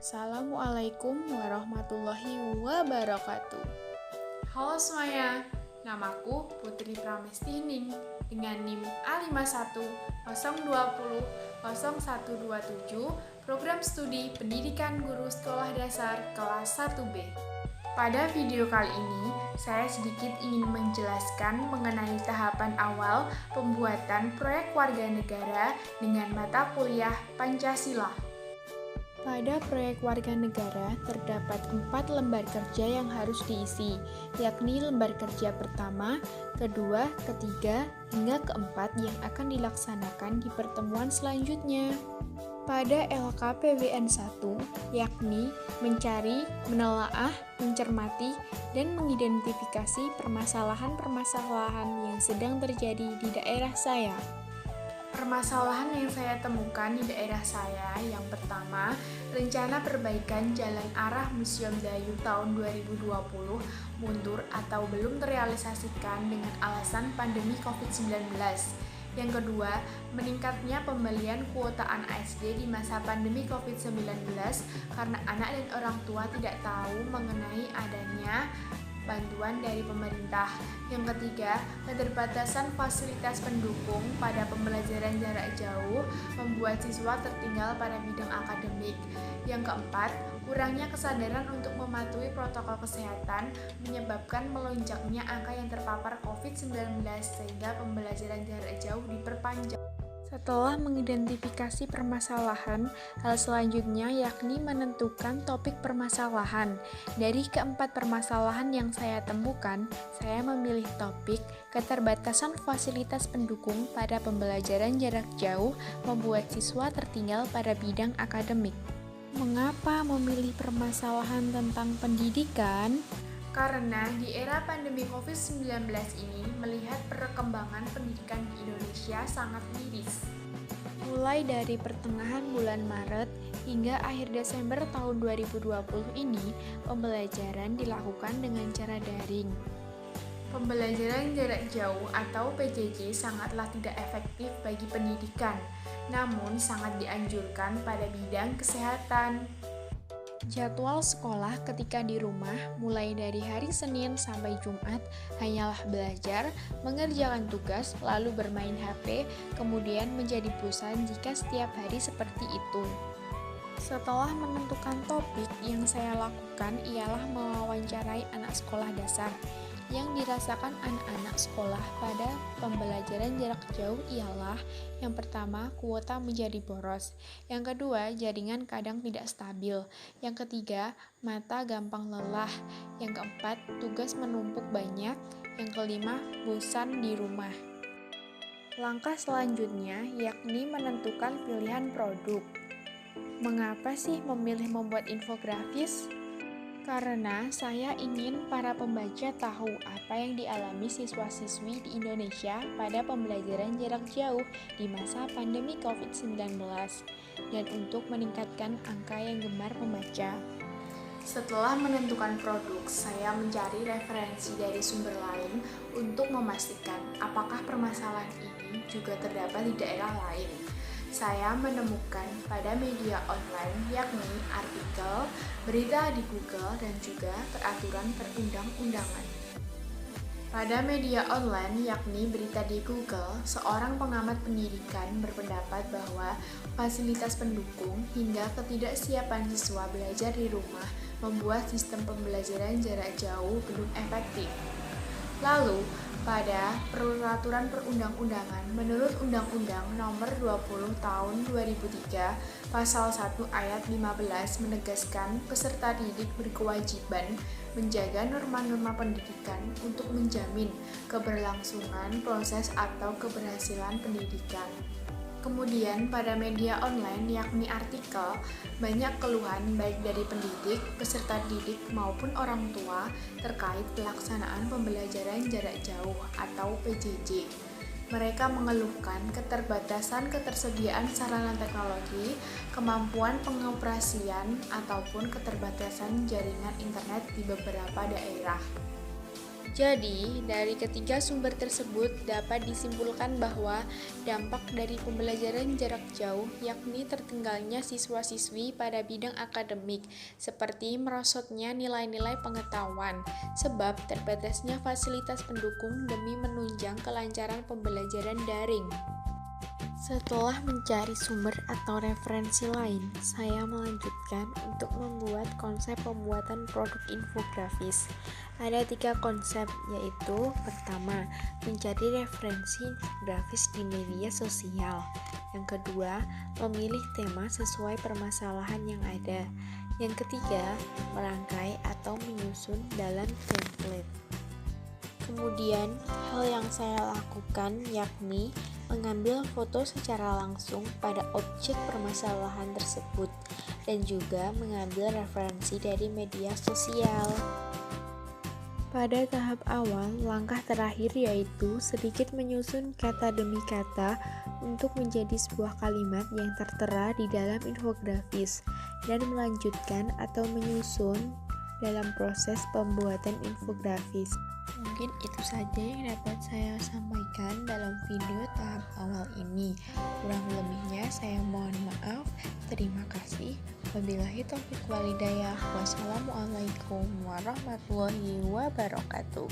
Assalamualaikum warahmatullahi wabarakatuh. Halo semuanya, namaku Putri Pramestining dengan NIM A5102000127 Program Studi Pendidikan Guru Sekolah Dasar kelas 1B. Pada video kali ini, saya sedikit ingin menjelaskan mengenai tahapan awal pembuatan proyek warga negara dengan mata kuliah Pancasila. Pada proyek warga negara terdapat 4 lembar kerja yang harus diisi, yakni lembar kerja pertama, kedua, ketiga, hingga keempat yang akan dilaksanakan di pertemuan selanjutnya. Pada LKPBN 1, yakni mencari, menelaah, mencermati, dan mengidentifikasi permasalahan-permasalahan yang sedang terjadi di daerah saya. Permasalahan yang saya temukan di daerah saya yang pertama, rencana perbaikan jalan arah Museum Dayu tahun 2020 mundur atau belum terrealisasikan dengan alasan pandemi COVID-19. Yang kedua, meningkatnya pembelian kuota anak SD di masa pandemi COVID-19 karena anak dan orang tua tidak tahu mengenai adanya bantuan dari pemerintah. Yang ketiga, keterbatasan fasilitas pendukung pada pembelajaran jarak jauh membuat siswa tertinggal pada bidang akademik. Yang keempat, kurangnya kesadaran untuk mematuhi protokol kesehatan menyebabkan melonjaknya angka yang terpapar COVID-19 sehingga pembelajaran jarak jauh diperpanjang. Setelah mengidentifikasi permasalahan, hal selanjutnya yakni menentukan topik permasalahan. Dari keempat permasalahan yang saya temukan, saya memilih topik keterbatasan fasilitas pendukung pada pembelajaran jarak jauh membuat siswa tertinggal pada bidang akademik. Mengapa memilih permasalahan tentang pendidikan? Karena di era pandemi COVID-19 ini melihat perkembangan pendidikan di Indonesia sangat miris. Mulai dari pertengahan bulan Maret hingga akhir Desember tahun 2020 ini, pembelajaran dilakukan dengan cara daring. Pembelajaran jarak jauh atau PJJ sangatlah tidak efektif bagi pendidikan, namun sangat dianjurkan pada bidang kesehatan. Jadwal sekolah ketika di rumah mulai dari hari Senin sampai Jumat hanyalah belajar, mengerjakan tugas, lalu bermain HP, kemudian menjadi bosan jika setiap hari seperti itu. Setelah menentukan topik, yang saya lakukan ialah mewawancarai anak sekolah dasar. Yang dirasakan anak-anak sekolah pada pembelajaran jarak jauh ialah yang pertama, kuota menjadi boros. Yang kedua, jaringan kadang tidak stabil. Yang ketiga, mata gampang lelah. Yang keempat, tugas menumpuk banyak. Yang kelima, bosan di rumah. Langkah selanjutnya yakni menentukan pilihan produk. Mengapa sih memilih membuat infografis? Karena saya ingin para pembaca tahu apa yang dialami siswa-siswi di Indonesia pada pembelajaran jarak jauh di masa pandemi COVID-19 dan untuk meningkatkan angka yang gemar membaca. Setelah menentukan produk, saya mencari referensi dari sumber lain untuk memastikan apakah permasalahan ini juga terdapat di daerah lain. Saya menemukan pada media online yakni artikel, berita di Google, dan juga peraturan perundang-undangan. Pada media online yakni berita di Google, seorang pengamat pendidikan berpendapat bahwa fasilitas pendukung hingga ketidaksiapan siswa belajar di rumah membuat sistem pembelajaran jarak jauh belum efektif. Lalu, pada peraturan perundang-undangan, menurut Undang-Undang Nomor 20 Tahun 2003, Pasal 1 Ayat 15 menegaskan peserta didik berkewajiban menjaga norma-norma pendidikan untuk menjamin keberlangsungan proses atau keberhasilan pendidikan. Kemudian pada media online yakni artikel, banyak keluhan baik dari pendidik, peserta didik maupun orang tua terkait pelaksanaan pembelajaran jarak jauh atau PJJ. Mereka mengeluhkan keterbatasan ketersediaan sarana teknologi, kemampuan pengoperasian, ataupun keterbatasan jaringan internet di beberapa daerah. Jadi, dari ketiga sumber tersebut dapat disimpulkan bahwa dampak dari pembelajaran jarak jauh yakni tertinggalnya siswa-siswi pada bidang akademik, seperti merosotnya nilai-nilai pengetahuan, sebab terbatasnya fasilitas pendukung demi menunjang kelancaran pembelajaran daring. Setelah mencari sumber atau referensi lain, saya melanjutkan untuk membuat konsep pembuatan produk infografis. Ada 3 konsep, yaitu pertama, mencari referensi infografis di media sosial. Yang kedua, memilih tema sesuai permasalahan yang ada. Yang ketiga, merangkai atau menyusun dalam template. Kemudian, hal yang saya lakukan yakni mengambil foto secara langsung pada objek permasalahan tersebut dan juga mengambil referensi dari media sosial. Pada tahap awal, langkah terakhir yaitu sedikit menyusun kata demi kata untuk menjadi sebuah kalimat yang tertera di dalam infografis dan melanjutkan atau menyusun dalam proses pembuatan infografis. Mungkin itu saja yang dapat saya sampaikan dalam video tahap awal ini. Kurang lebihnya saya mohon maaf. Terima kasih. Wabillahi taufiq walhidayah. Wassalamualaikum warahmatullahi wabarakatuh.